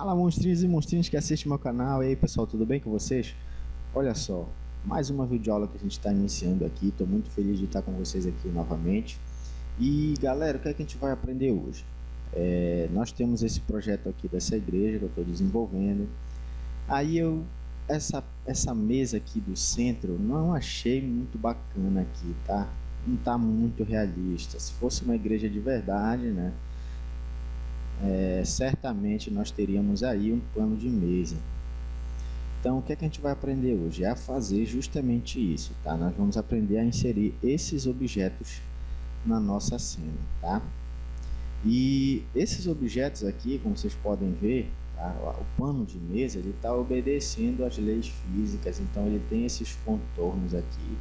Fala, monstrinhos e monstrinhos que assistem meu canal. E aí, pessoal, tudo bem com vocês? Olha só, mais uma videoaula que a gente está iniciando aqui. Estou muito feliz de estar com vocês aqui novamente. E galera, o que é que a gente vai aprender hoje? Nós temos esse projeto aqui dessa igreja que eu estou desenvolvendo. Aí essa mesa aqui do centro não achei muito bacana aqui, tá? Não tá muito realista. Se fosse uma igreja de verdade, né? Certamente nós teríamos aí um plano de mesa. Então, o que é que a gente vai aprender hoje? É a fazer justamente isso, tá? Nós vamos aprender a inserir esses objetos na nossa cena, tá? E esses objetos aqui, como vocês podem ver, tá? O plano de mesa ele está obedecendo às leis físicas, então ele tem esses contornos aqui.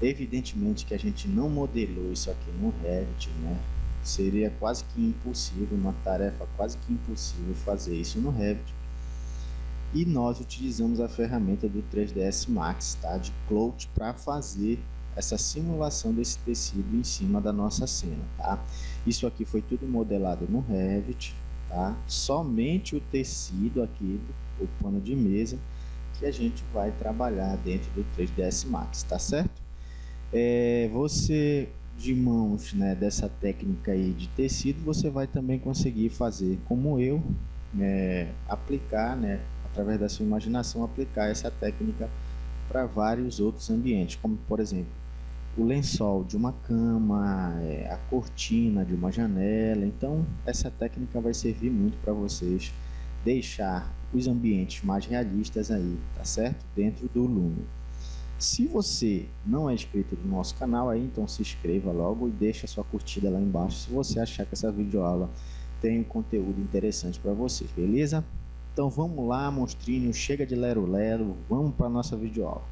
Evidentemente que a gente não modelou isso aqui no Revit, né? Seria quase que impossível, uma tarefa quase que impossível fazer isso no Revit. E nós utilizamos a ferramenta do 3ds Max, tá? De Clout, para fazer essa simulação desse tecido em cima da nossa cena, tá? Isso aqui foi tudo modelado no Revit, tá? Somente o tecido aqui, o pano de mesa, que a gente vai trabalhar dentro do 3ds Max, tá certo? Você de mãos, né, dessa técnica aí de tecido, você vai também conseguir fazer como eu, aplicar, né, através da sua imaginação, aplicar essa técnica para vários outros ambientes, como por exemplo o lençol de uma cama, a cortina de uma janela. Então essa técnica vai servir muito para vocês deixar os ambientes mais realistas aí, tá certo? Dentro do Lumion. Se você não é inscrito no nosso canal aí, então se inscreva logo e deixa sua curtida lá embaixo se você achar que essa videoaula tem um conteúdo interessante para vocês, beleza? Então vamos lá, monstrinho, chega de lero-lero, vamos para a nossa videoaula.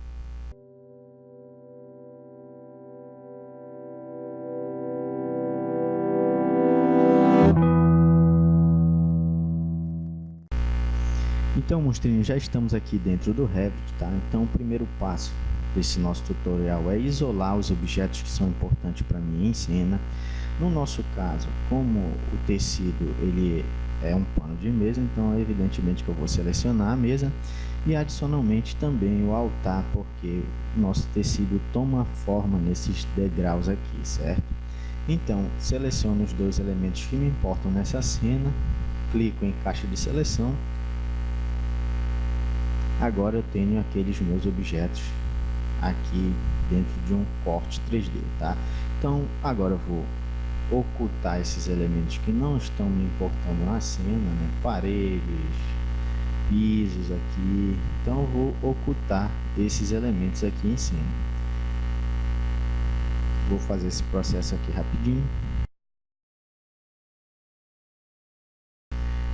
Então, monstrinho, já estamos aqui dentro do Revit, tá? Então o primeiro passo desse nosso tutorial é isolar os objetos que são importantes para mim em cena. No nosso caso, como o tecido ele é um pano de mesa, então evidentemente que eu vou selecionar a mesa e adicionalmente também o altar, porque o nosso tecido toma forma nesses degraus aqui, certo? Então seleciono os dois elementos que me importam nessa cena, clico em caixa de seleção. Agora eu tenho aqueles meus objetos aqui dentro de um corte 3D, tá? Então agora eu vou ocultar esses elementos que não estão me importando na cena, né? Paredes, pisos aqui. Então eu vou ocultar esses elementos aqui em cima. Vou fazer esse processo aqui rapidinho.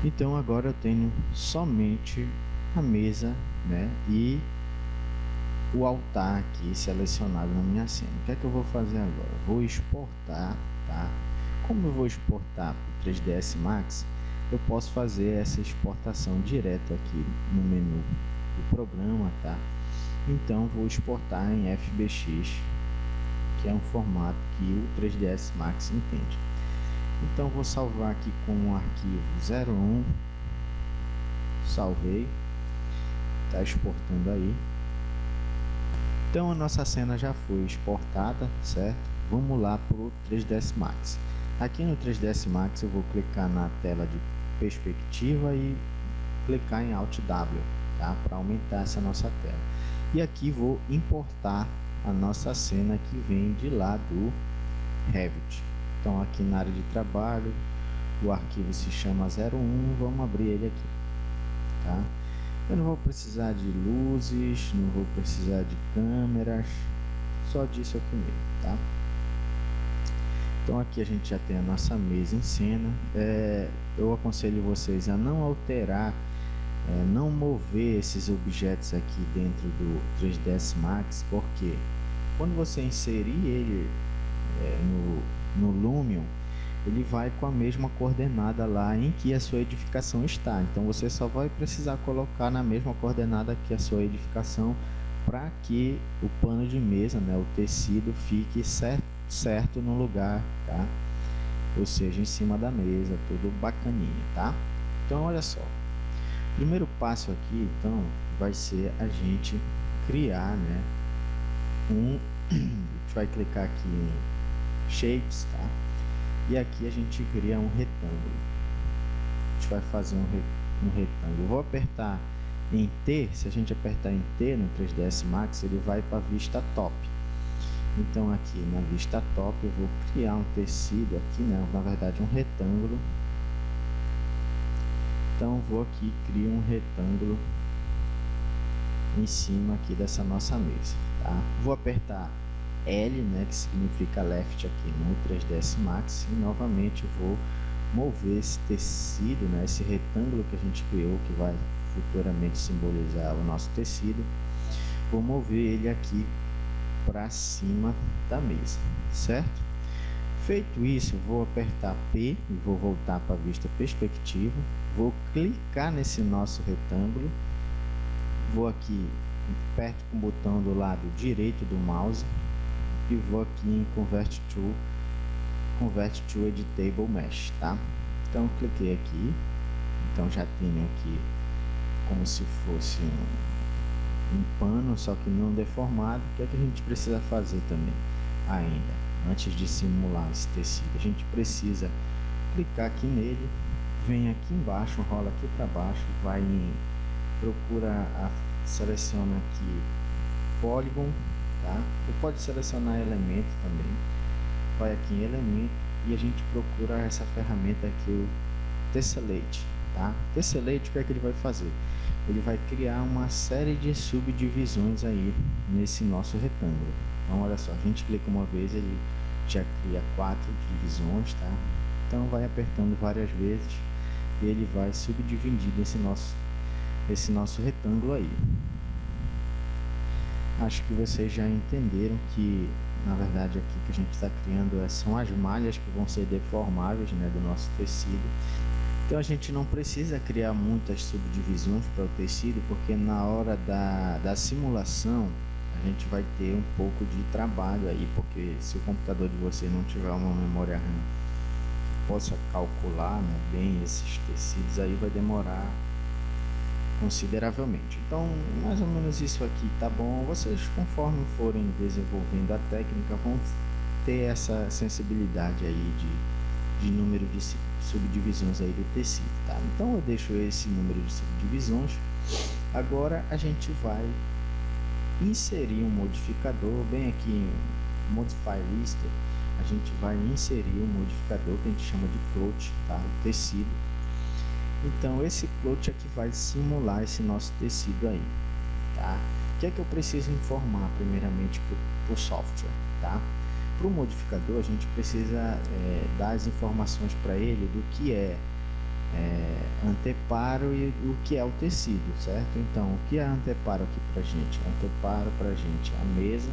Então agora eu tenho somente a mesa, né? E o altar aqui selecionado na minha cena. O que é que eu vou fazer agora? Vou exportar, tá? Como eu vou exportar para o 3ds Max, eu posso fazer essa exportação direto aqui no menu do programa, tá? Então vou exportar em FBX, que é um formato que o 3ds Max entende. Então vou salvar aqui com o arquivo 01, salvei, está exportando aí. Então a nossa cena já foi exportada, certo? Vamos lá para o 3ds Max. Aqui no 3ds Max eu vou clicar na tela de perspectiva e clicar em Alt W, tá? Para aumentar essa nossa tela. E aqui vou importar a nossa cena que vem de lá do Revit. Então aqui na área de trabalho, o arquivo se chama 01, vamos abrir ele aqui, tá? Eu não vou precisar de luzes, não vou precisar de câmeras, só disso aqui mesmo, tá? Então aqui a gente já tem a nossa mesa em cena. Eu aconselho vocês a não alterar, não mover esses objetos aqui dentro do 3ds Max, porque quando você inserir ele no Lumion, ele vai com a mesma coordenada lá em que a sua edificação está. Então você só vai precisar colocar na mesma coordenada que a sua edificação para que o pano de mesa, né, o tecido fique certo no lugar, tá? Ou seja, em cima da mesa, tudo bacaninha, tá? Então olha só, Primeiro passo aqui, então, vai ser a gente criar, né, a gente vai clicar aqui em Shapes, tá? E aqui a gente cria um retângulo. A gente vai fazer um retângulo. Eu vou apertar em T. Se a gente apertar em T no 3ds Max, ele vai para a vista top. Então aqui na vista top eu vou criar um tecido aqui, né? Na verdade um retângulo. Então vou aqui criar um retângulo em cima aqui dessa nossa mesa, tá? Vou apertar L, né, que significa left aqui no 3ds Max, e novamente eu vou mover esse tecido, né, esse retângulo que a gente criou, que vai futuramente simbolizar o nosso tecido. Vou mover ele aqui para cima da mesa, certo? Feito isso, vou apertar P e vou voltar para a vista perspectiva. Vou clicar nesse nosso retângulo, vou aqui perto com o botão do lado direito do mouse e vou aqui em Convert to Editable Mesh, tá? Então cliquei aqui, então já tenho aqui como se fosse um pano, só que não deformado. O que é que a gente precisa fazer também ainda, antes de simular esse tecido? A gente precisa clicar aqui nele, vem aqui embaixo, rola aqui para baixo, vai em seleciona aqui Polygon, tá? Ou pode selecionar elemento também, vai aqui em elemento e a gente procura essa ferramenta aqui, o Tessellate, tá? Tessellate, o que é que ele vai fazer? Ele vai criar uma série de subdivisões aí nesse nosso retângulo. Então olha só, a gente clica uma vez, ele já cria 4 divisões, tá? Então vai apertando várias vezes e ele vai subdividindo esse nosso retângulo aí. Acho que vocês já entenderam que na verdade aqui que a gente está criando são as malhas que vão ser deformáveis, né, do nosso tecido. Então a gente não precisa criar muitas subdivisões para o tecido, porque na hora da simulação a gente vai ter um pouco de trabalho aí, porque se o computador de você não tiver uma memória RAM que possa calcular, né, bem esses tecidos, aí vai demorar consideravelmente. Então mais ou menos isso aqui tá bom. Vocês, conforme forem desenvolvendo a técnica, vão ter essa sensibilidade aí de número de subdivisões aí do tecido, tá? Então eu deixo esse número de subdivisões. Agora a gente vai inserir um modificador bem aqui em Modify Lister. A gente vai inserir um modificador que a gente chama de float, tá? O tecido. Então esse float aqui vai simular esse nosso tecido aí, tá? O que é que eu preciso informar primeiramente para o software, tá? Para o modificador a gente precisa dar as informações para ele do que é anteparo e o que é o tecido, certo? Então o que é anteparo aqui para a gente? Anteparo para a gente a mesa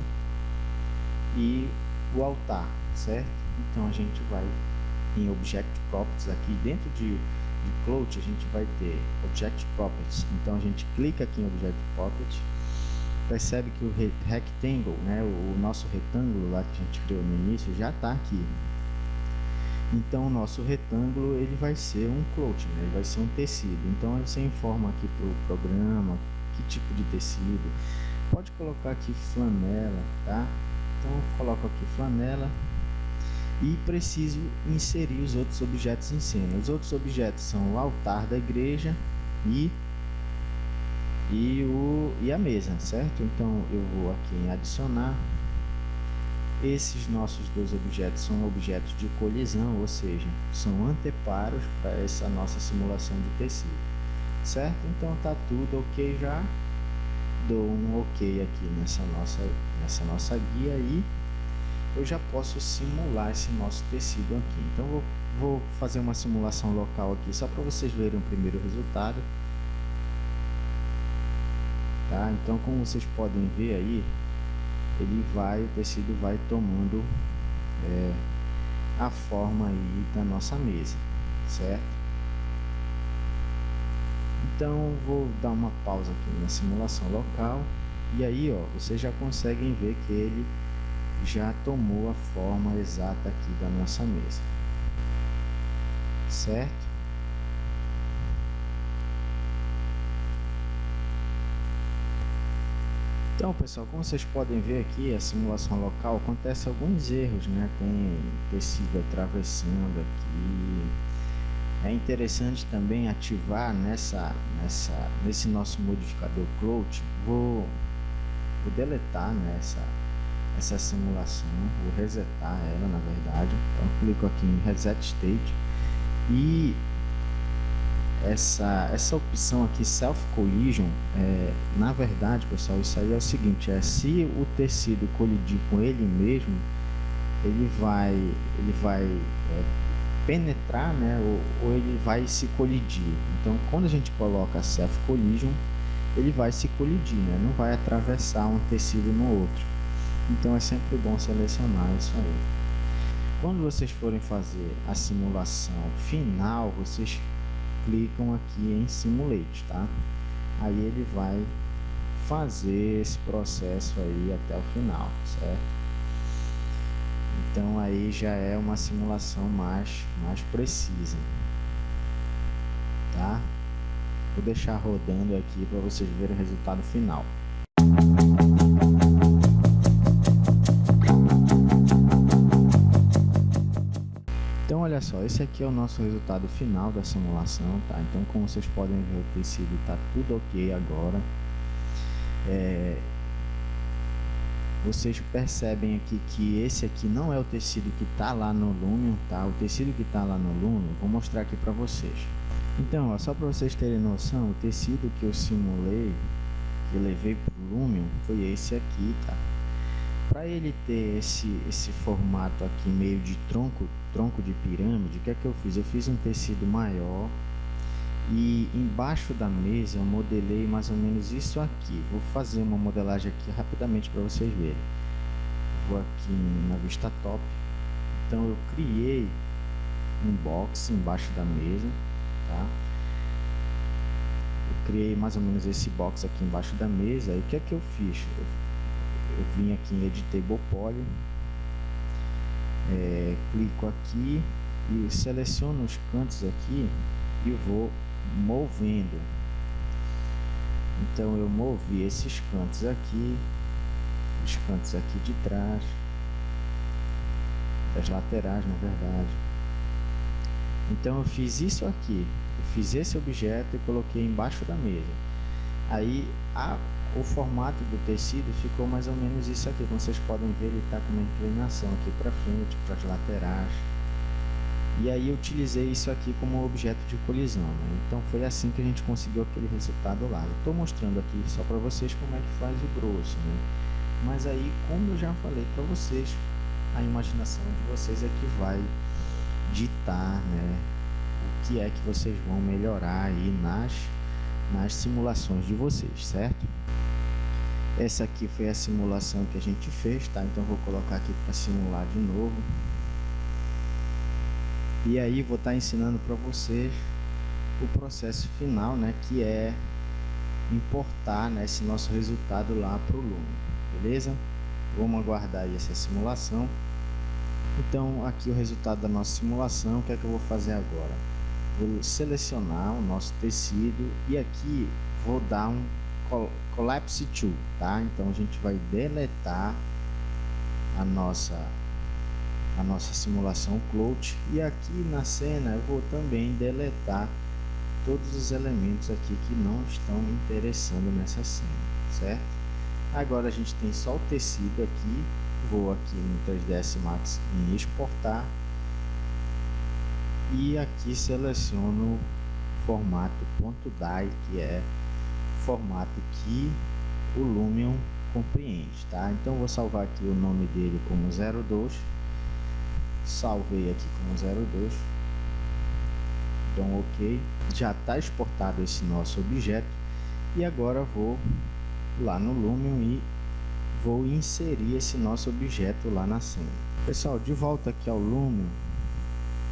e o altar, certo? Então a gente vai em Object Properties aqui dentro de Float, a gente vai ter Object Properties. Então a gente clica aqui em Object Properties, percebe que o Rectangle, né, o nosso retângulo lá que a gente criou no início já está aqui. Então o nosso retângulo ele vai ser um float, né, ele vai ser um tecido. Então você informa aqui para o programa que tipo de tecido. Pode colocar aqui flanela, tá? Então eu coloco aqui flanela. E preciso inserir os outros objetos em cena. Os outros objetos são o altar da igreja e a mesa, certo? Então eu vou aqui em adicionar. Esses nossos dois objetos são objetos de colisão, ou seja, são anteparos para essa nossa simulação de tecido, certo? Então tá tudo ok já. Dou um ok aqui nessa nossa guia e eu já posso simular esse nosso tecido aqui. Então vou fazer uma simulação local aqui só para vocês verem o primeiro resultado, tá? Então como vocês podem ver aí, o tecido vai tomando a forma aí da nossa mesa, certo? Então vou dar uma pausa aqui na simulação local e aí vocês já conseguem ver que ele já tomou a forma exata aqui da nossa mesa, certo? Então, pessoal, como vocês podem ver aqui, a simulação local acontece alguns erros, né? Tem tecido atravessando aqui. É interessante também ativar nesse nosso modificador Clout. Vou deletar, né, essa simulação, vou resetar ela, na verdade. Então clico aqui em Reset State e essa opção aqui, Self Collision, na verdade, pessoal, isso aí é o seguinte: se o tecido colidir com ele mesmo, ele vai penetrar, né, ou ele vai se colidir. Então, quando a gente coloca Self Collision, ele vai se colidir, né, não vai atravessar um tecido no outro. Então é sempre bom selecionar isso aí. Quando vocês forem fazer a simulação final, vocês clicam aqui em Simulate, tá? Aí ele vai fazer esse processo aí até o final, certo? Então aí já é uma simulação mais precisa, tá? Vou deixar rodando aqui para vocês verem o resultado final. Então olha só, esse aqui é o nosso resultado final da simulação, tá? Então, como vocês podem ver, o tecido está tudo ok agora. Vocês percebem aqui que esse aqui não é o tecido que está lá no Lumion, tá? O tecido que está lá no Lumion, vou mostrar aqui para vocês. Então, ó, só para vocês terem noção, o tecido que eu simulei, que eu levei para o Lumion, foi esse aqui, tá? Para ele ter esse formato aqui meio de tronco de pirâmide, o que é que eu fiz? Eu fiz um tecido maior e embaixo da mesa eu modelei mais ou menos isso aqui. Vou fazer uma modelagem aqui rapidamente para vocês verem. Vou aqui na vista top. Então eu criei um box embaixo da mesa, tá? Eu criei mais ou menos esse box aqui embaixo da mesa. E o que é que eu fiz? Eu vim aqui em Editable Poly, clico aqui e seleciono os cantos aqui e vou movendo. Então eu movi esses cantos aqui, os cantos aqui de trás, das laterais, na verdade. Então eu fiz isso aqui, eu fiz esse objeto e coloquei embaixo da mesa. Aí o formato do tecido ficou mais ou menos isso aqui. Como vocês podem ver, ele está com uma inclinação aqui para frente, para as laterais. E aí eu utilizei isso aqui como objeto de colisão, né? Então foi assim que a gente conseguiu aquele resultado lá. Eu estou mostrando aqui só para vocês como é que faz o grosso, né? Mas aí, como eu já falei para vocês, a imaginação de vocês é que vai ditar, né, o que é que vocês vão melhorar aí nas simulações de vocês, certo? Essa aqui foi a simulação que a gente fez, tá? Então vou colocar aqui para simular de novo. E aí vou estar ensinando para vocês o processo final, né, que é importar, né, esse nosso resultado lá para o Lumion, beleza? Vamos aguardar aí essa simulação. Então aqui o resultado da nossa simulação. O que é que eu vou fazer agora? Vou selecionar o nosso tecido e aqui vou dar um Collapse To, tá? Então a gente vai deletar a nossa simulação Clout, e aqui na cena eu vou também deletar todos os elementos aqui que não estão me interessando nessa cena, certo? Agora a gente tem só o tecido aqui. Vou aqui no 3ds Max em exportar e aqui seleciono o formato .dai, que é o formato que o Lumion compreende, tá? Então vou salvar aqui o nome dele como 02, salvei aqui como 02, então ok, já está exportado esse nosso objeto. E agora vou lá no Lumion e vou inserir esse nosso objeto lá na cena. Pessoal, de volta aqui ao Lumion,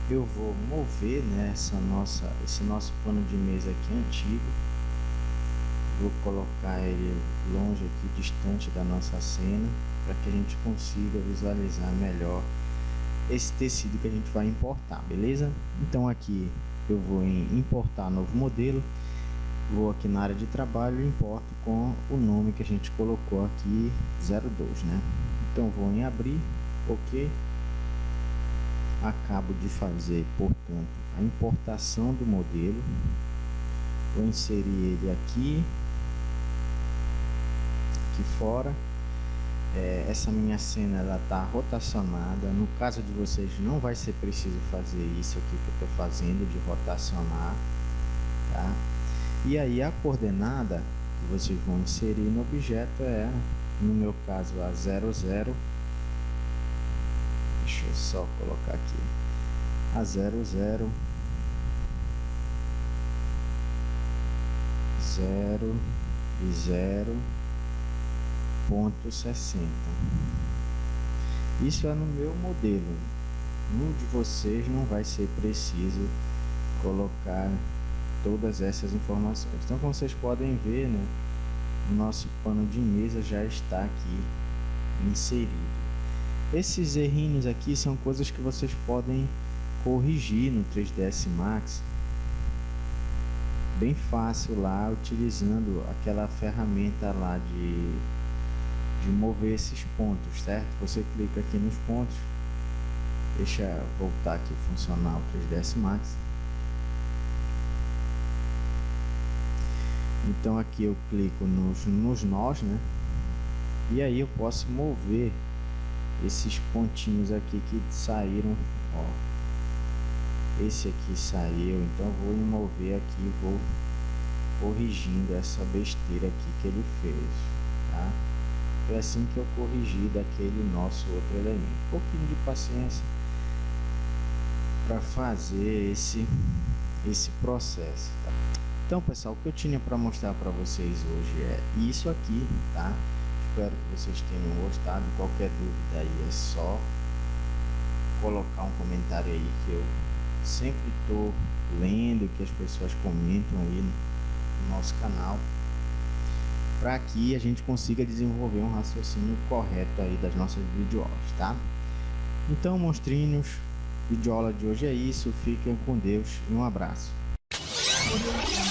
eu vou mover, né, esse nosso plano de mesa aqui antigo. Vou colocar ele longe aqui, distante da nossa cena, para que a gente consiga visualizar melhor esse tecido que a gente vai importar, beleza? Então aqui eu vou em importar novo modelo Vou aqui na área de trabalho e importo com o nome que a gente colocou aqui, 02, né? Então vou em abrir, ok. Acabo de fazer, portanto, a importação do modelo. Vou inserir ele aqui fora. Essa minha cena ela está rotacionada. No caso de vocês não vai ser preciso fazer isso aqui que eu estou fazendo de rotacionar, tá? E aí a coordenada que vocês vão inserir no objeto é, no meu caso, a 00. Deixa eu só colocar aqui a 00 0 e 0.60. Isso é no meu modelo. No de vocês não vai ser preciso colocar todas essas informações. Então, como vocês podem ver, né, o nosso pano de mesa já está aqui inserido. Esses errinhos aqui são coisas que vocês podem corrigir no 3ds Max bem fácil lá, utilizando aquela ferramenta lá de mover esses pontos, certo? Você clica aqui nos pontos, deixa eu voltar aqui funcionar o 3ds Max. Então aqui eu clico nos nós, né? E aí eu posso mover esses pontinhos aqui que saíram, ó. Esse aqui saiu, então eu vou mover aqui, vou corrigindo essa besteira aqui que ele fez, tá? Foi assim que eu corrigi daquele nosso outro elemento. Um pouquinho de paciência para fazer esse processo, tá? Então, pessoal, o que eu tinha para mostrar para vocês hoje é isso aqui, tá? Espero que vocês tenham gostado. Qualquer dúvida aí é só colocar um comentário aí, que eu sempre estou lendo o que as pessoas comentam aí no nosso canal, para que a gente consiga desenvolver um raciocínio correto aí das nossas videoaulas, tá? Então, monstrinhos, videoaula de hoje é isso. Fiquem com Deus e um abraço. Audio Jungle.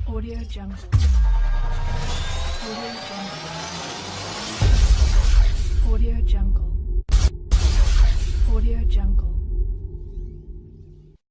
Audio Jungle. Audio Jungle. Audio Jungle.